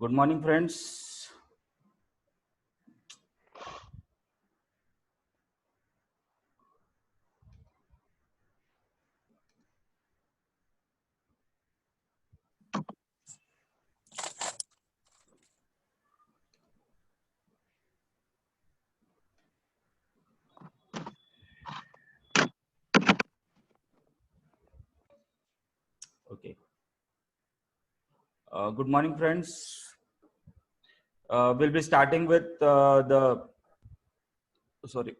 Good morning, friends. Okay. Good morning, friends. We'll be starting with sorry,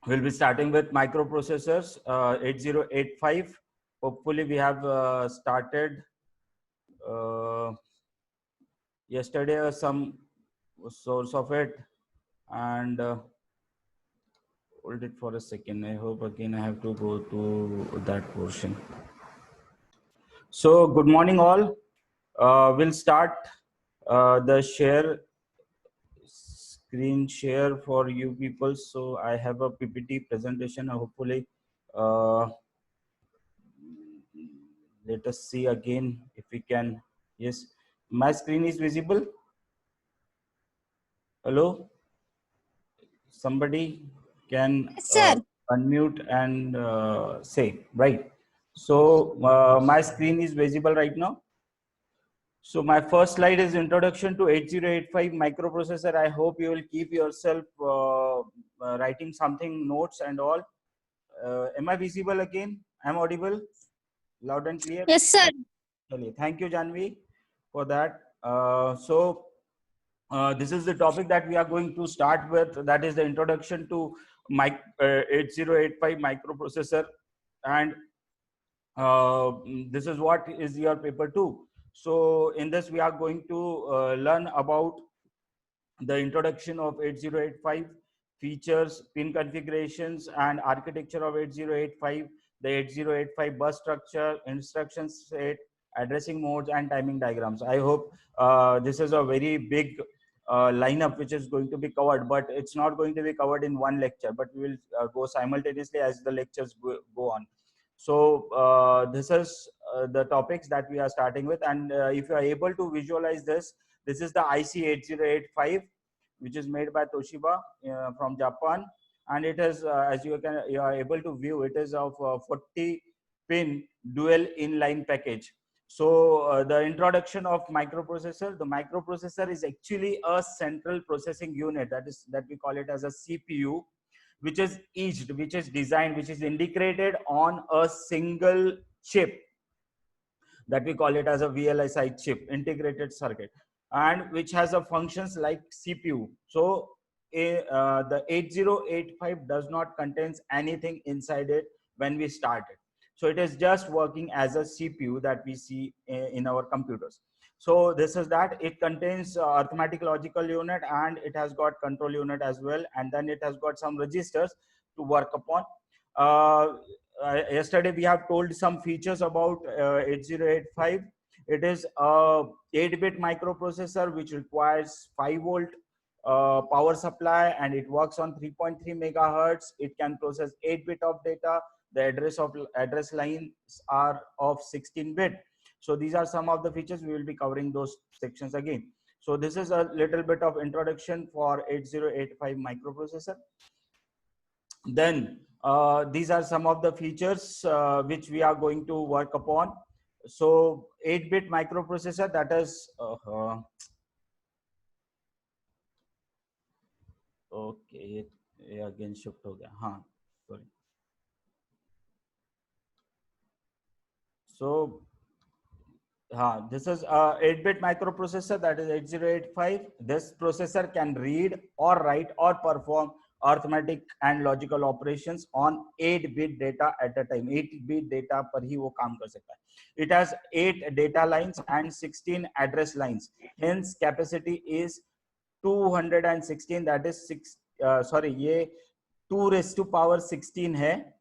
we'll be starting with microprocessors 8085. Hopefully, we have started uh, yesterday some source of it, and hold it for a second. I hope again I have to go to that portion. So, good morning, all. We'll start the screen share for you people. So I have a PPT presentation. Hopefully, uh, let us see again if we can. Yes, my screen is visible. Hello, somebody can Yes, sir. unmute and say right. So my screen is visible right now. So my first slide is introduction to 8085 microprocessor. I hope you will keep yourself writing something, notes and all. Am I visible again? I'm audible, loud and clear. Yes, sir. Thank you, Janvi, for that. This is the topic that we are going to start with. That is the introduction to 8085 microprocessor, and this is what is your paper 2. So in this we are going to learn about the introduction of 8085, features, pin configurations and architecture of 8085, the 8085 bus structure, instruction set, addressing modes and timing diagrams. I hope this is a very big lineup which is going to be covered, but it's not going to be covered in one lecture, but we will go simultaneously as the lectures go on. So this is the topics that we are starting with, and if you are able to visualize this, this is the IC 8085, which is made by Toshiba from Japan, and it is as you are able to view, it is of 40 pin dual inline package. So the introduction of microprocessor, the microprocessor is actually a central processing unit, that we call it as a CPU, which is each, which is designed, which is integrated on a single chip, that we call it as a VLSI chip, integrated circuit, and which has a functions like CPU. So the 8085 does not contains anything inside it when we start it. So it is just working as a CPU that we see in our computers. So this is that. It contains arithmetic logical unit, and it has got control unit as well, and then it has got some registers to work upon. Yesterday we have told some features about 8085. It is a 8-bit microprocessor which requires 5-volt power supply, and it works on 3.3 megahertz. It can process 8-bit of data. The address lines are of 16-bit. So these are some of the features. We will be covering those sections again. So this is a little bit of introduction for 8085 microprocessor. Then these are some of the features which we are going to work upon. So 8-bit microprocessor, that is okay, ये again shift हो गया, हाँ, sorry. So this is a 8-bit microprocessor, that is 8085. This processor can read or write or perform arithmetic and logical operations on 8-bit data at a time. 8-bit data पर ही वो काम कर सकता है. It has 8 data lines and 16 address lines. Hence capacity is 216. That is ये 2 raised to power 16 है.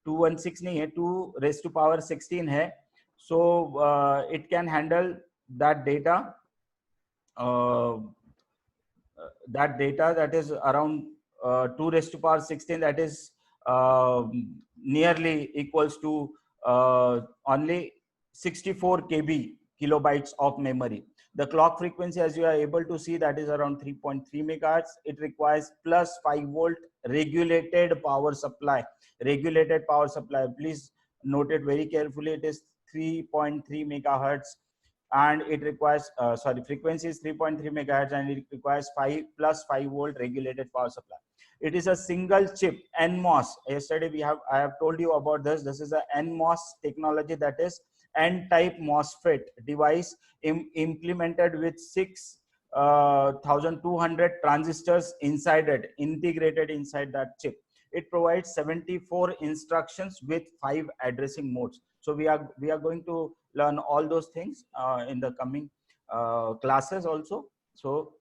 216 नहीं है, 2 raised to power 16 है. So it can handle that data that is around 2 raised to power 16, that is nearly equals to only 64 kb kilobytes of memory. The clock frequency, as you are able to see, that is around 3.3 megahertz. It requires plus 5 volt regulated power supply. Regulated power supply, please note it very carefully. It is 3.3 megahertz, and it requires frequency is 3.3 megahertz, and it requires 5 plus 5 volt regulated power supply. It is a single chip NMOS. Yesterday I have told you about this. This is a NMOS technology, that is N-type MOSFET device implemented with 6,200 transistors inside it, integrated inside that chip. It provides 74 instructions with 5 addressing modes. So we are going to learn all those things in the coming classes also. So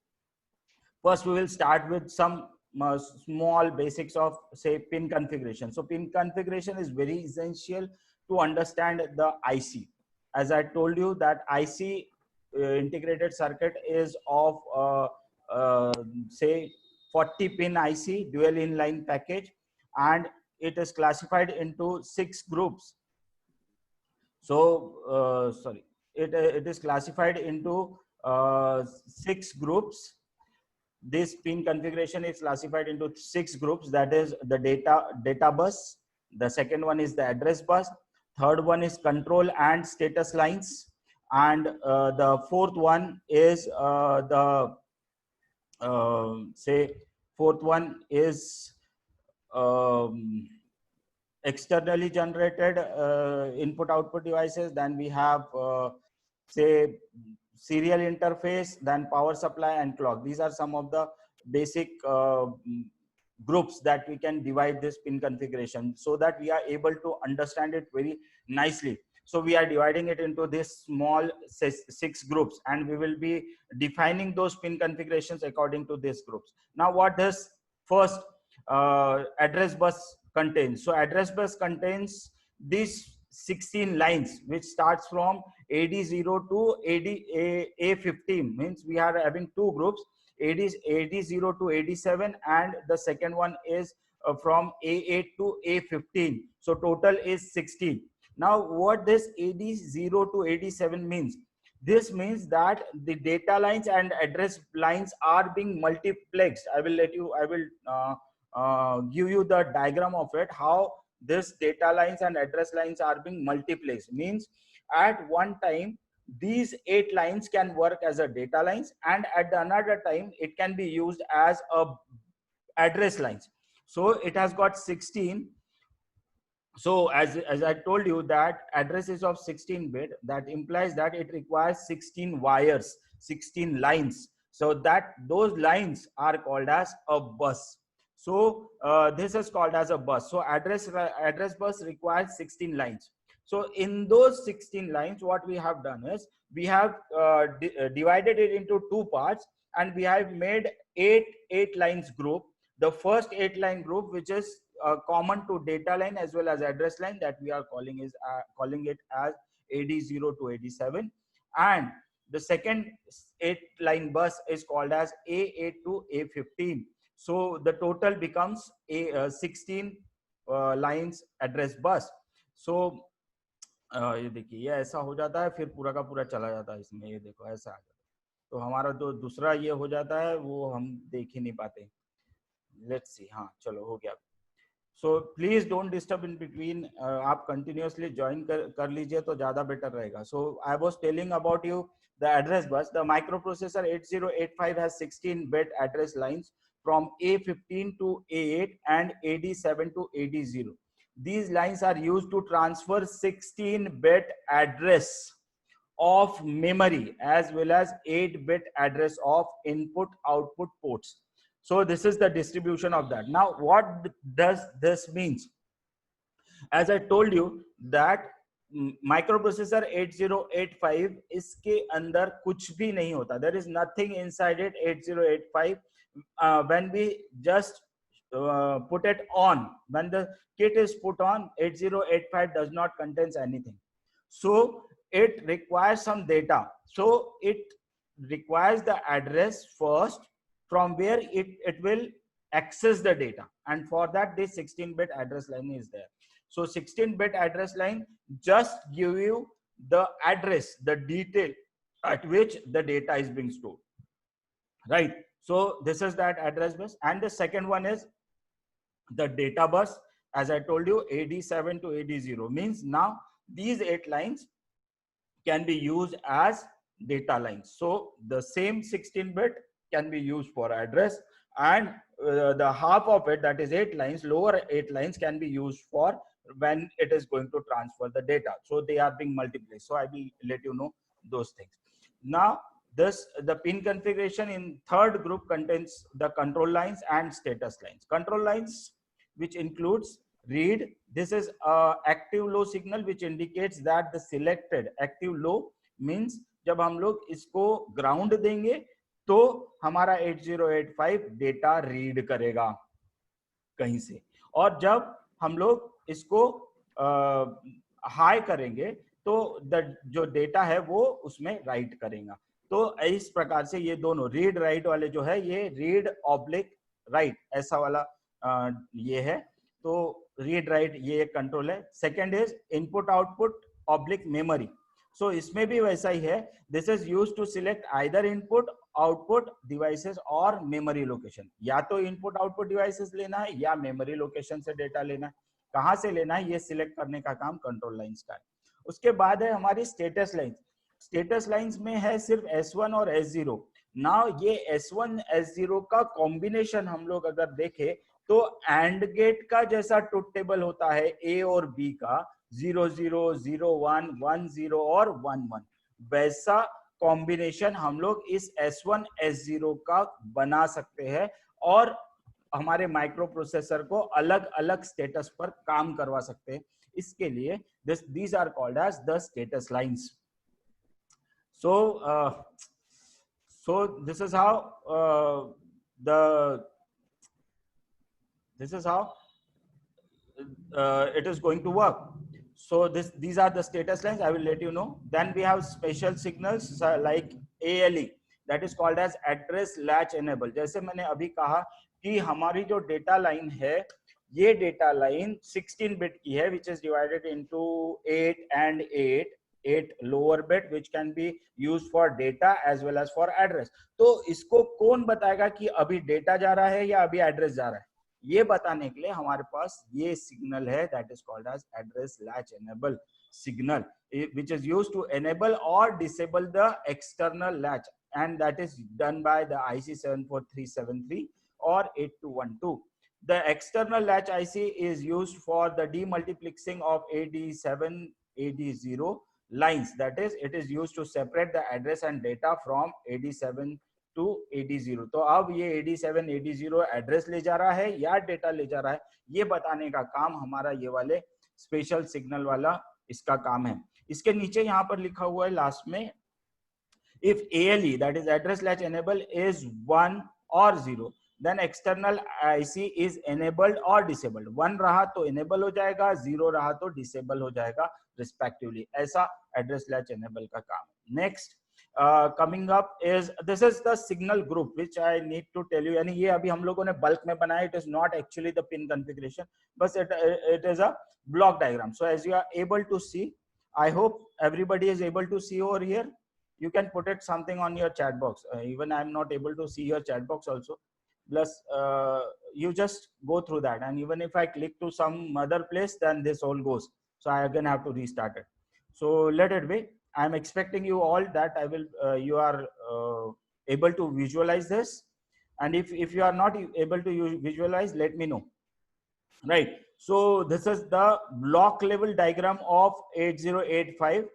first we will start with some small basics of, say, pin configuration. So pin configuration is very essential to understand the IC. As I told you, that IC integrated circuit is of say 40 pin IC dual inline package, and it is classified into 6 groups. So it is classified into 6 groups. This pin configuration is classified into 6 groups. That is the data bus. The second one is the address bus. Third one is control and status lines, and the fourth one is fourth one is externally generated input output devices. Then we have say serial interface, then power supply and clock. These are some of the basic groups that we can divide this pin configuration, so that we are able to understand it very nicely. So we are dividing it into this small 6 groups, and we will be defining those pin configurations according to these groups. Now what does first address bus contains? So address bus contains these 16 lines, which starts from AD0 to A15. Means we are having 2 groups, AD0 to AD7, and the second one is from A8 to A15. So total is 16. Now what this AD0 to AD7 means? This means that the data lines and address lines are being multiplexed. I will give you the diagram of it, how this data lines and address lines are being multiplexed. Means at one time these 8 lines can work as a data lines, and at another time it can be used as a address lines. So it has got 16. So as I told you that address is of 16 bit, that implies that it requires 16 wires, 16 lines. So that those lines are called as a bus. So this is called as a bus. So address bus requires 16 lines. So in those 16 lines, what we have done is we have divided it into 2 parts, and we have made 8 lines group. The first 8 line group, which is common to data line as well as address line, that we are calling it as AD0 to AD7, and the second 8 line bus is called as A8 to A15. So the total becomes a 16 lines address bus. So ये देखिए, ये ऐसा हो जाता है, फिर पूरा का पूरा चला जाता है इसमें, ये देखो ऐसा आ जाता है। तो हमारा जो दूसरा ये हो जाता है वो हम देख ही नहीं पाते। लेट्स सी, हाँ चलो हो गया। So please don't disturb in between, आप कंटिन्यूअसली ज्वाइन कर लीजिए तो ज्यादा बेटर रहेगा। So I was telling about you the address बस। The microprocessor 8085 has 16 bit address lines from A15 to A8 and AD7 to AD0. These lines are used to transfer 16-bit address of memory as well as 8-bit address of input output ports. So this is the distribution of that. Now what does this means? As I told you that microprocessor 8085 इसके अंदर कुछ भी नहीं होता. There is nothing inside it 8085. When we just put it on, when the kit is put on, 8085 does not contains anything. So it requires some data. So it requires the address first, from where it will access the data, and for that this 16-bit address line is there. So 16-bit address line just give you the address, the detail at which the data is being stored, right? So this is that address bus. And the second one is the data bus. As I told you, AD7 to AD0 means now these 8 lines can be used as data lines. So the same 16-bit can be used for address, and the half of it, that is 8 lines, lower 8 lines can be used for when it is going to transfer the data. So they are being multiplied. So I will let you know those things. Now the pin configuration in third group contains the control lines and status lines. Control lines, which includes read. This is a active low signal which indicates that the selected active low means जब हम लोग इसको ground देंगे तो हमारा 8085 data read करेगा कहीं से, और जब हम लोग इसको हाई करेंगे तो जो डेटा है वो उसमें राइट करेगा। तो इस प्रकार से ये दोनों रीड राइट वाले जो है, ये रीड ऑब्लिक राइट ऐसा वाला ये है। तो रीड राइट ये एक कंट्रोल है। Second is input output oblique memory. So इसमें भी वैसा ही है। This is use to select either input output devices और मेमोरी लोकेशन। या तो इनपुट आउटपुट डिवाइसेस लेना है या मेमोरी लोकेशन से डेटा लेना है। कहां से लेना है ये सिलेक्ट करने का काम कंट्रोल लाइंस का है। उसके बाद है हमारी स्टेटस लाइंस। स्टेटस लाइंस में है सिर्फ S1 और S0। नाउ ये S1 S0 का कॉम्बिनेशन हम लोग अगर देखें तो एंड गेट का जैसा ट्रुथ टेबल होता है A और B का 0 0 0 1 1 0 और 1 1, वैसा कॉम्बिनेशन हम लोग इस S1 S0 का बना सकते हैं और हमारे माइक्रो प्रोसेसर को अलग अलग स्टेटस पर काम करवा सकते हैं। इसके लिए these are called as the status lines. So this is how it is going to work. So these are the status lines. I will let you know. Then we have special signals like ALE, that is called as address latch enable. जैसे मैंने अभी कहा कि हमारी जो data line है ये data line 16 bit की है, which is divided into 8 and 8 lower bit which can be used for data as well as for address. तो इसको कौन बताएगा कि अभी डेटा जा रहा है या अभी एड्रेस जा रहा है? ये बताने के लिए हमारे पास ये सिग्नल है, that is called as address latch enable signal, which is used to enable or disable the external latch, and that is done by the IC 74373 or 8212. The external latch IC is used for the demultiplexing of AD7 AD0 lines, that is it is used to separate the address and data from AD7 to AD0. तो अब ये AD7 AD0 address ले जा रहा है या data ले जा रहा है, ये बताने का काम हमारा ये वाले स्पेशल सिग्नल वाला इसका काम है। इसके नीचे यहाँ पर लिखा हुआ है लास्ट में, if ALE, that is address latch enable, is 1 or 0, then external IC is enabled or disabled. 1 रहा तो enable हो जाएगा, 0 रहा तो disable हो जाएगा respectively. ऐसा address latch enable का काम है। Next coming up is, this is the signal group which I need to tell you. यानी ये अभी हम लोगों ने बल्क में बनाया, it is not actually the pin configuration, but it is a block diagram. So as you are able to see, I hope everybody is able to see over here. You can put it something on your chat box. Even I'm not able to see your chat box also. Plus you just go through that, and even if I click to some other place, then this all goes. So I again have to restart it. So let it be. I'm expecting you all that I will you are able to visualize this, and if you are not able to visualize, let me know. Right. So this is the block level diagram of 8085,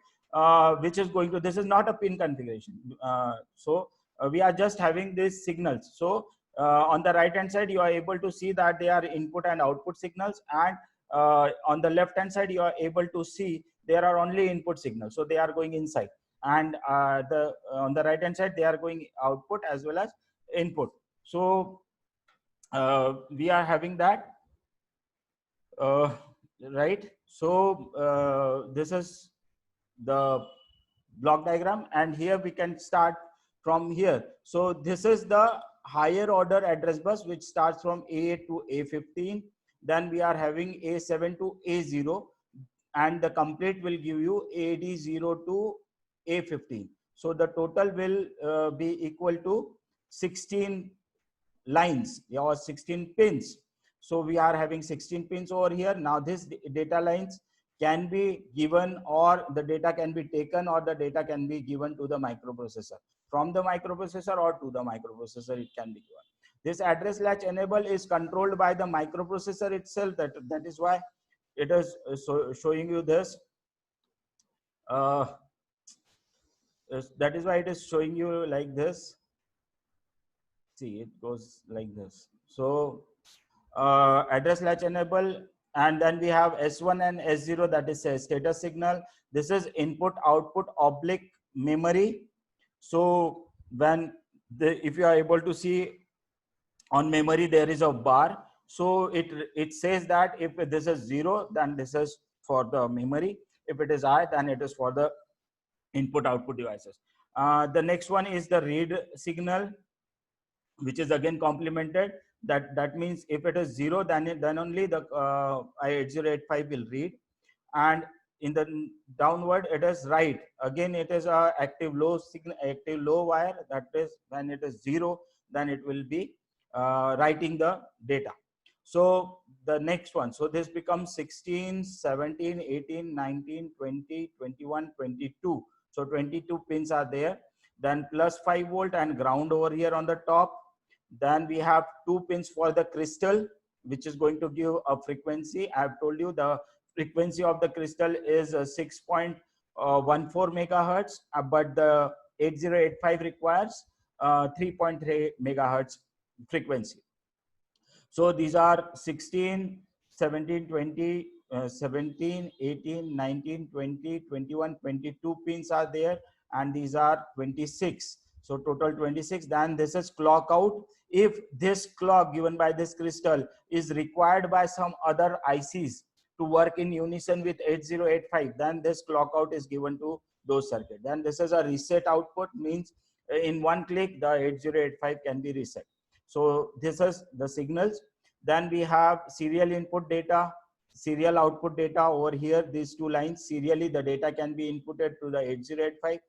which is going to, this is not a pin configuration. We are just having these signals. So on the right hand side, you are able to see that they are input and output signals, and on the left hand side, you are able to see there are only input signals. So they are going inside, and on the right hand side, they are going output as well as input. So we are having that. Right. So this is the block diagram, and here we can start from here. So this is the higher order address bus which starts from A to A15. Then we are having A7 to A0. and the complete will give you AD0 to A15. So the total will be equal to 16 lines or 16 pins. So we are having 16 pins over here. Now this data lines can be given, or the data can be taken, or the data can be given to the microprocessor. From the microprocessor or to the microprocessor it can be given. This address latch enable is controlled by the microprocessor itself. That is why it is showing you this. Uh, that is why it is showing you like this. See, it goes like this. So address latch enable, and then we have S1 and S0, that is a status signal. This is input output oblique memory. So when if you are able to see on memory, there is a bar. So it says that if this is 0, then this is for the memory. If it is I, then it is for the input output devices. The next one is the read signal, which is again complemented. That means if it is 0, then only the I8085 will read, and in the downward it is write. Again it is a active low signal, active low wire. That is when it is 0, then it will be writing the data. So the next one, so this becomes 16, 17, 18, 19, 20, 21, 22. So 22 pins are there. Then plus 5 volt and ground over here on the top. Then we have 2 pins for the crystal, which is going to give a frequency. I have told you the frequency of the crystal is 6.14 megahertz, but the 8085 requires 3.3 megahertz frequency. So these are 16, 17, 20, 17, 18, 19, 20, 21, 22 pins are there, and these are 26. So total 26. Then this is clock out. If this clock given by this crystal is required by some other ICs to work in unison with 8085, then this clock out is given to those circuits. Then this is a reset output, means in one click the 8085 can be reset. So this is the signals. Then we have serial input data, serial output data over here. These two lines, serially the data can be inputted to the 8085,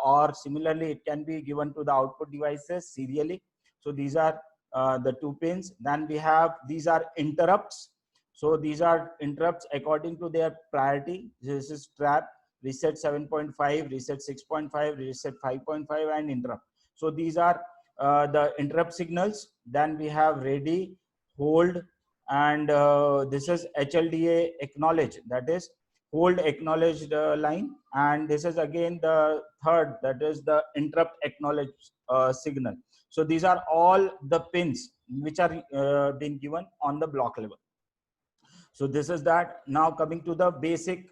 or similarly it can be given to the output devices serially. So these are the 2 pins. Then we have, these are interrupts. So these are interrupts according to their priority. This is trap, reset 7.5, reset 6.5, reset 5.5, and interrupt. So these are the interrupt signals. Then we have ready, hold, and this is HLDA acknowledge, that is hold acknowledged line. And this is again the third, that is the interrupt acknowledge signal. So these are all the pins which are being given on the block level. So this is that. Now coming to the basic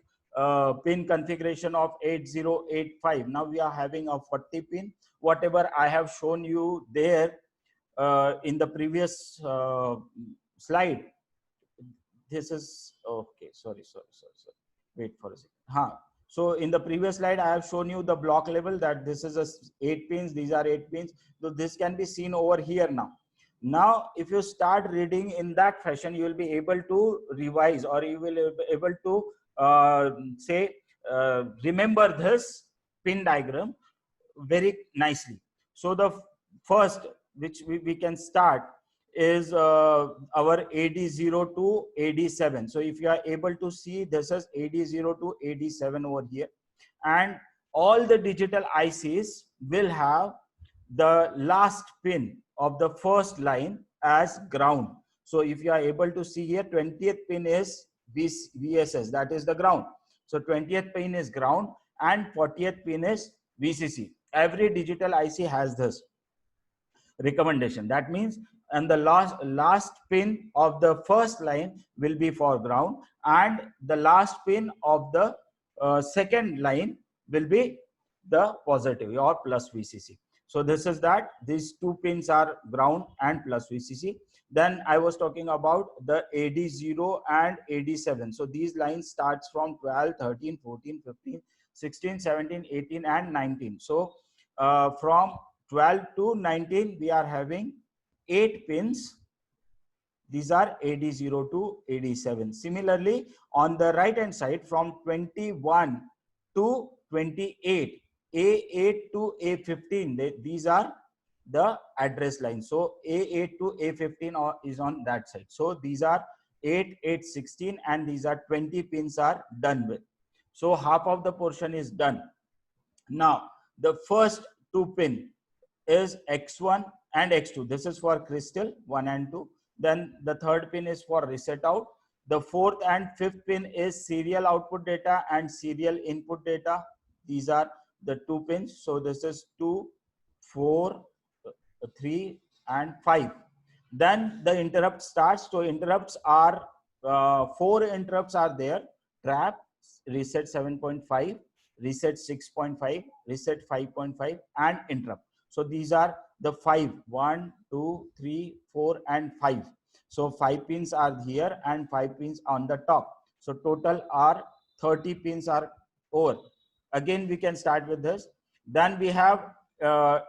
pin configuration of 8085. Now we are having a 40 pin. Whatever I have shown you there in the previous slide. This is okay. Sorry. Wait for a second. So in the previous slide, I have shown you the block level, that this is a 8 pins. These are 8 pins. So this can be seen over here now. Now, if you start reading in that fashion, you will be able to revise, or you will be able to remember this pin diagram very nicely. So the first which we can start is our AD0 to AD7. So if you are able to see, this is AD0 to AD7 over here, and all the digital ICs will have the last pin of the first line as ground. So if you are able to see here, 20th pin is VSS, that is the ground. So 20th pin is ground and 40th pin is VCC. Every digital IC has this recommendation. That means, and the last pin of the first line will be for ground, and the last pin of the second line will be the positive or plus VCC. So this is that. These 2 pins are ground and plus VCC. Then I was talking about the AD0 and AD7. So these lines starts from 12, 13, 14, 15, 16, 17, 18, and 19. So from 12 to 19, we are having 8 pins. These are AD0 to AD7. Similarly, on the right hand side from 21 to 28, A8 to A15, these are the address line. So A8 to A15 is on that side. So these are 8, 8, 16, and these are 20 pins are done with. So half of the portion is done. Now the first two pin is X1 and X2. This is for crystal 1 and 2. Then the third pin is for reset out. The fourth and fifth pin is serial output data and serial input data. These are the two pins. So this is 2, 4, 3 and 5. Then the interrupt starts. So interrupts are 4 interrupts are there: trap, reset 7.5, reset 6.5, reset 5.5, and interrupt. So these are the 5: 1, 2, 3, 4 and 5. So 5 pins are here and 5 pins on the top. So total are 30 pins are over. Again we can start with this. Then we have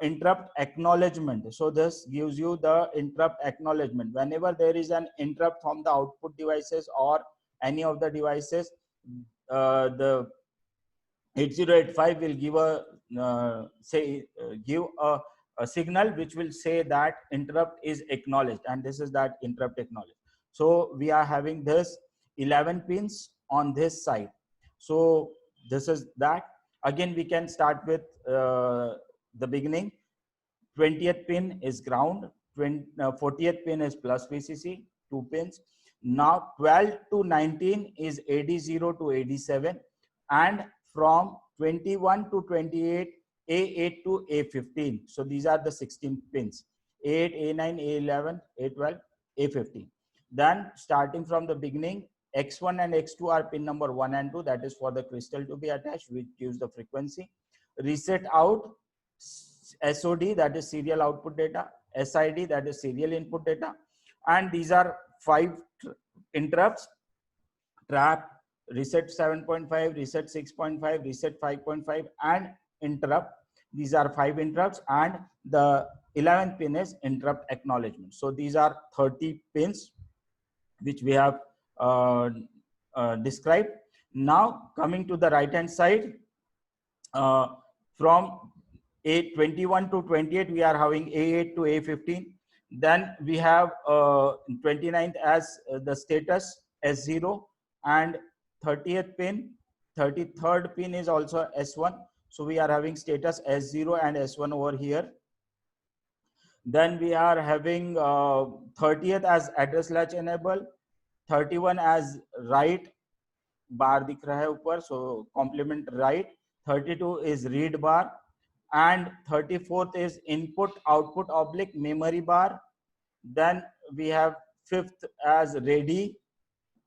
interrupt acknowledgement. So this gives you the interrupt acknowledgement. Whenever there is an interrupt from the output devices or any of the devices, the 8085 will give a give a signal which will say that interrupt is acknowledged, and this is that interrupt acknowledged. So we are having this 11 pins on this side. So this is that. Again we can start with the beginning. 20th pin is ground, 40th pin is plus VCC, 2 pins. Now 12 to 19 is AD0 to AD7, and from 21 to 28, A8 to A15. So these are the 16 pins: A8, A9, A11, A12, A15. Then starting from the beginning, X1 and X2 are pin number 1 and 2, that is for the crystal to be attached, which gives the frequency. Reset out, SOD, that is serial output data, SID, that is serial input data, and these are 5 interrupts: trap, reset 7.5, reset 6.5, reset 5.5, and interrupt. These are 5 interrupts, and the 11th pin is interrupt acknowledgement. So these are 30 pins which we have described. Now coming to the right hand side, from A21 to 28 we are having A8 to A15. Then we have 29th as the status S0, and 30th pin, 33rd pin is also S1. So we are having status S0 and S1 over here. Then we are having 30th as address latch enable, 31 as write bar दिख रहा है ऊपर, so complement write, 32 is read bar, and 34th is input output oblique memory bar. Then we have 5th as ready,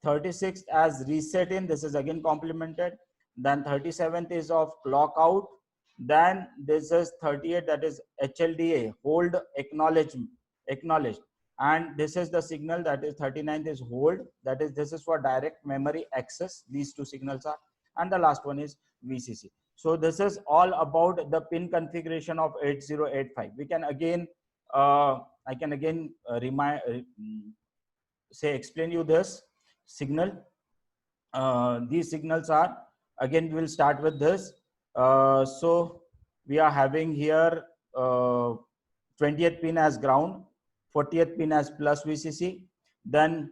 36th as reset in, this is again complemented. Then 37th is of clock out. Then this is 38, that is HLDA, hold acknowledged, and this is the signal, that is 39th is hold, that is this is for direct memory access. These two signals are, and the last one is VCC. So this is all about the pin configuration of 8085. We can again I can again explain you this signal. These signals are, again we will start with this. So we are having here 20th pin as ground, 40th pin as plus VCC. Then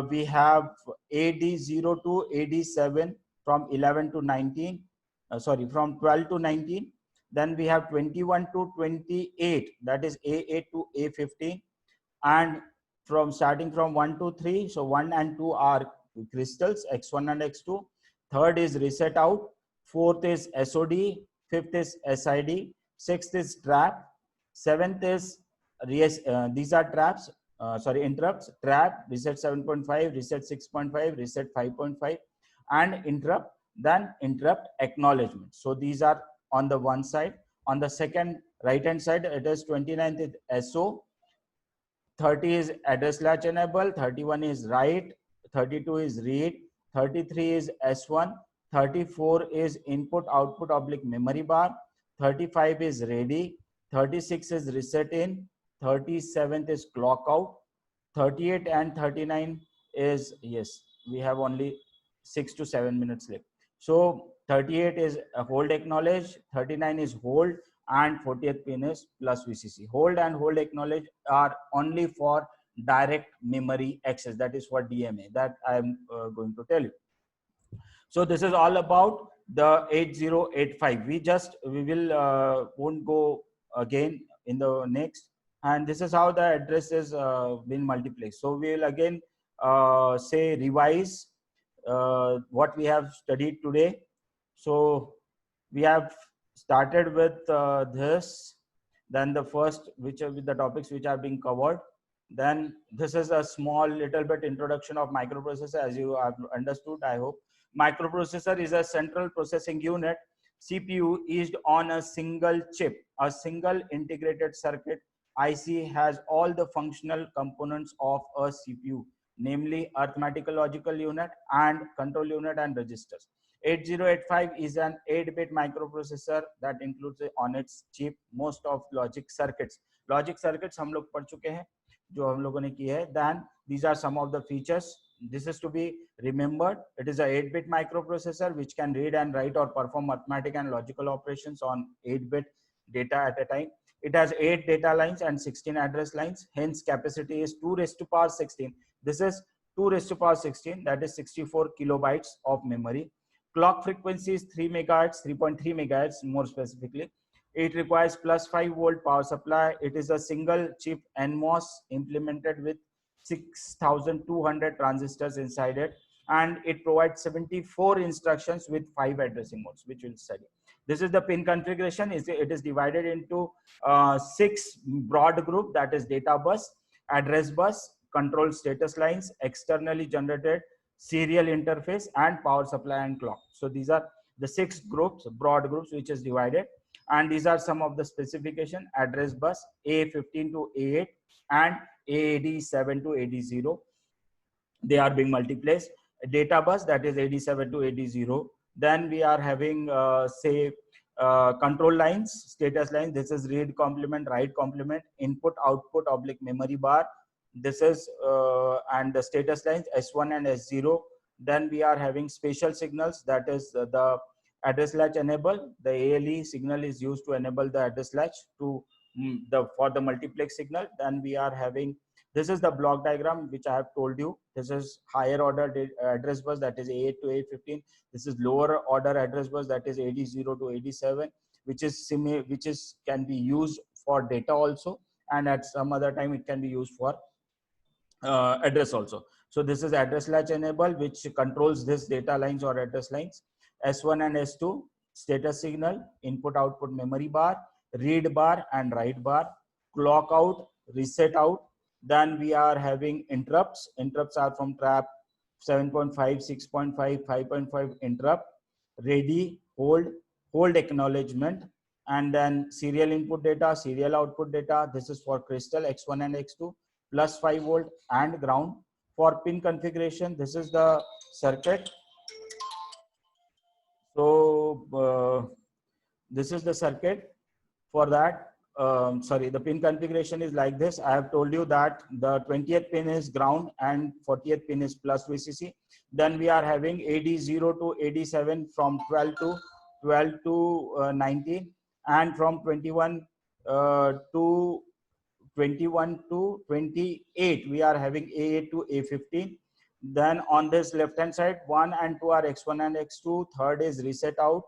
we have AD0 to AD7 from 11 to 19, from 12 to 19. Then we have 21 to 28, that is A8 to A15, and from starting from 1 to 3, so 1 and 2 are crystals, X1 and X2. Third is reset out, fourth is SOD, fifth is SID, sixth is trap, seventh is these are traps, interrupts: trap, reset 7.5, reset 6.5, reset 5.5, and interrupt. Then interrupt acknowledgement. So these are on the one side. On the second right hand side, it is 29th is SO, 30 is address latch enable, 31 is write, 32 is read, 33 is S1, 34 is input output oblique memory bar, 35 is ready, 36 is reset in, 37th is clock out, 38 and 39 is, yes, we have only 6 to 7 minutes left. So 38 is a hold acknowledge, 39 is hold, and 40th pin is plus VCC. Hold and hold acknowledge are only for direct memory access, that is for DMA, that I am going to tell you. So this is all about the 8085. We will won't go again in the next, and this is how the address is been multiplied. So we will again say revise what we have studied today. So we have started with this, then the first, which are with the topics which are being covered. Then this is a small little bit introduction of microprocessor, as you have understood, I hope. Microprocessor is a central processing unit, CPU, is on a single chip, a single integrated circuit. IC has all the functional components of a CPU, namely arithmetical logical unit and control unit and registers. 8085 is an 8-bit microprocessor that includes on its chip most of logic circuits. Logic circuits हम लोग पढ़ चुके हैं, जो हम लोगों ने किए हैं. Then these are some of the features. This is to be remembered. It is a 8-bit microprocessor which can read and write or perform arithmetic and logical operations on 8-bit data at a time. It has 8 data lines and 16 address lines. Hence, capacity is 2 raised to power 16. This is 2 raised to power 16, that is 64 kilobytes of memory. Clock frequency is 3 megahertz, 3.3 megahertz more specifically. It requires plus 5 volt power supply. It is a single chip NMOS implemented with 6,200 transistors inside it, and it provides 74 instructions with 5 addressing modes, which we'll study. This is the pin configuration. It is divided into 6 broad group, that is data bus, address bus, control status lines, externally generated serial interface, and power supply and clock. So these are the 6 groups, broad groups, which is divided. And these are some of the specification: address bus A15 to A8 and AD7 to AD0. They are being multiplied. Data bus, that is AD7 to AD0. Then we are having say control lines, status lines. This is read complement, write complement, input output oblique memory bar. This is and the status lines S1 and S0. Then we are having special signals, that is the address latch enable. The ALE signal is used to enable the address latch to for the multiplex signal. Then we are having, this is the block diagram which I have told you. This is higher order address bus, that is A8 to A15. This is lower order address bus, that is AD0 to AD7, which is can be used for data also, and at some other time it can be used for address also. So this is address latch enable, which controls this data lines or address lines. S1 and S2 status signal, input output memory bar, read bar and write bar, clock out, reset out. Then we are having interrupts. Interrupts are from trap 7.5, 6.5, 5.5 interrupt, ready, hold acknowledgement, and then serial input data, serial output data. This is for crystal X1 and X2, plus 5 volt and ground. For pin configuration, this is the circuit. So this is the circuit. For that, sorry, the pin configuration is like this. I have told you that the 20th pin is ground and 40th pin is plus VCC. Then we are having AD0 to AD7 from 12 to 19, and from 21 to 28 we are having A8 to A15. Then on this left hand side, 1 and 2 are X1 and X2. Third is reset out.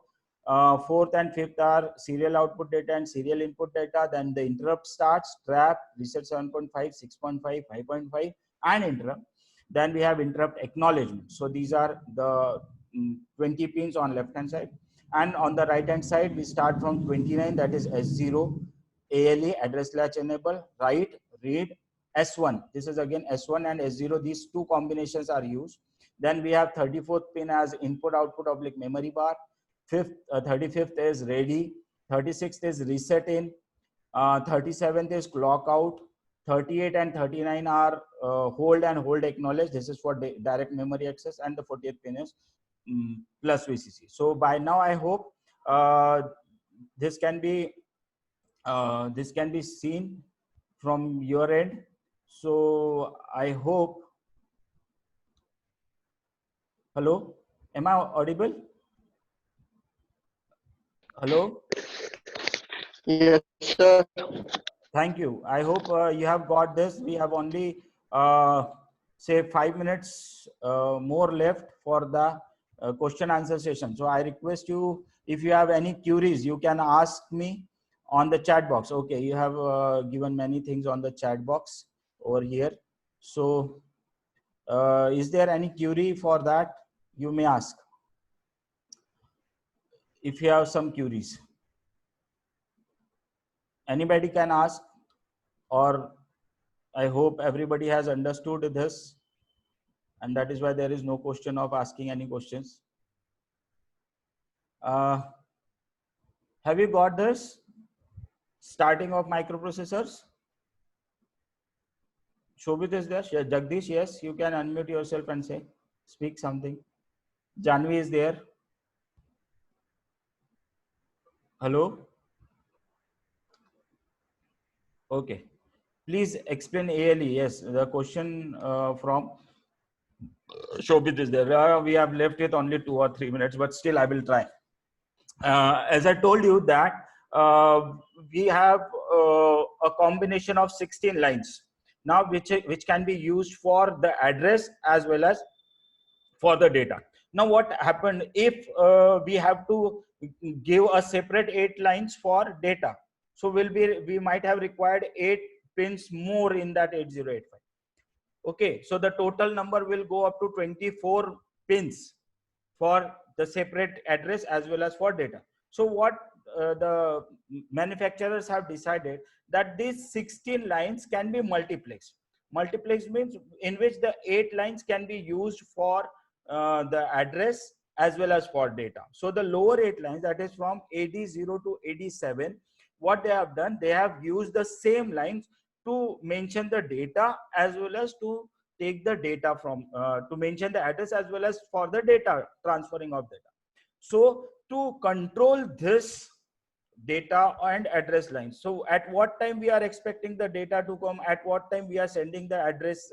Fourth and fifth are serial output data and serial input data. Then the interrupt starts, trap, reset 7.5, 6.5, 5.5, and interrupt. Then we have interrupt acknowledgement. So these are the 20 pins on left hand side. And on the right hand side, we start from 29, that is S0, ALE, address latch enable, write, read, S1. This is again S1 and S0. These two combinations are used. Then we have 34th pin as input output oblique memory bar. 35th is ready. 36th is reset in. 37th is clock out. 38 and 39 are hold and hold acknowledge. This is for direct memory access, and the 40th pin is plus VCC. So by now, I hope this can be seen from your end. So I hope, hello, am I audible? Hello. Yes, sir. Thank you. I hope you have got this. We have only say 5 minutes more left for the question answer session. So I request you, if you have any queries, you can ask me on the chat box. Okay, you have given many things on the chat box over here. So is there any query for that? You may ask if you have some queries. Anybody can ask, or I hope everybody has understood this, and that is why there is no question of asking any questions. Have you got this? Starting of microprocessors? Shobit is there? Jagdish, yes, you can unmute yourself and say, speak something. Janvi is there. Hello? Okay. Please explain ALE. Yes, the question from Shobit is there. We have left it only 2 or 3 minutes, but still I will try. As I told you that we have a combination of 16 lines now, which can be used for the address as well as for the data. Now what happened if we have to give a separate 8 lines for data? So we might have required 8 pins more in that 8085. Okay, so the total number will go up to 24 pins for the separate address as well as for data. So what the manufacturers have decided, that these 16 lines can be multiplexed. Multiplexed means in which the 8 lines can be used for the address as well as for data. So the lower 8 lines, that is from AD0 to AD7, what they have done, they have used the same lines to mention the data as well as to take the data from to mention the address as well as for the data transferring of data. So to control this data and address lines, so at what time we are expecting the data to come, at what time we are sending the address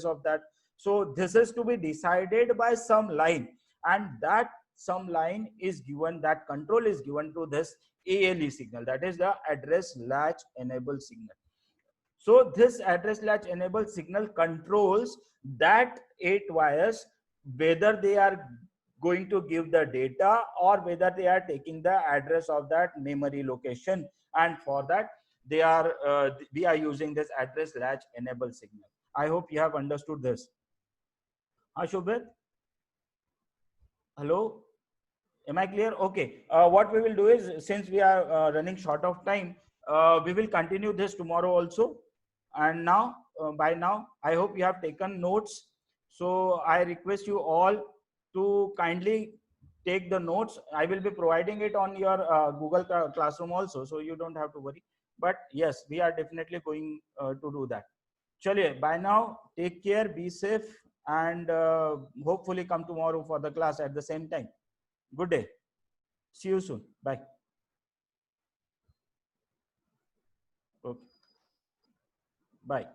of that, so this is to be decided by some line, and that some line is given, that control is given to this ALE signal, that is the address latch enable signal. So this address latch enabled signal controls that 8 wires, whether they are going to give the data or whether they are taking the address of that memory location. And for that, we are using this address latch enable signal. I hope you have understood this. Shobhit? Hello? Am I clear? Okay. What we will do is, since we are running short of time, we will continue this tomorrow also. And now, by now, I hope you have taken notes. So I request you all to kindly take the notes. I will be providing it on your Google Classroom also, so you don't have to worry. But yes, we are definitely going to do that. Chaliye, by now, take care, be safe, and hopefully come tomorrow for the class at the same time. Good day. See you soon. Bye. Okay. Bye.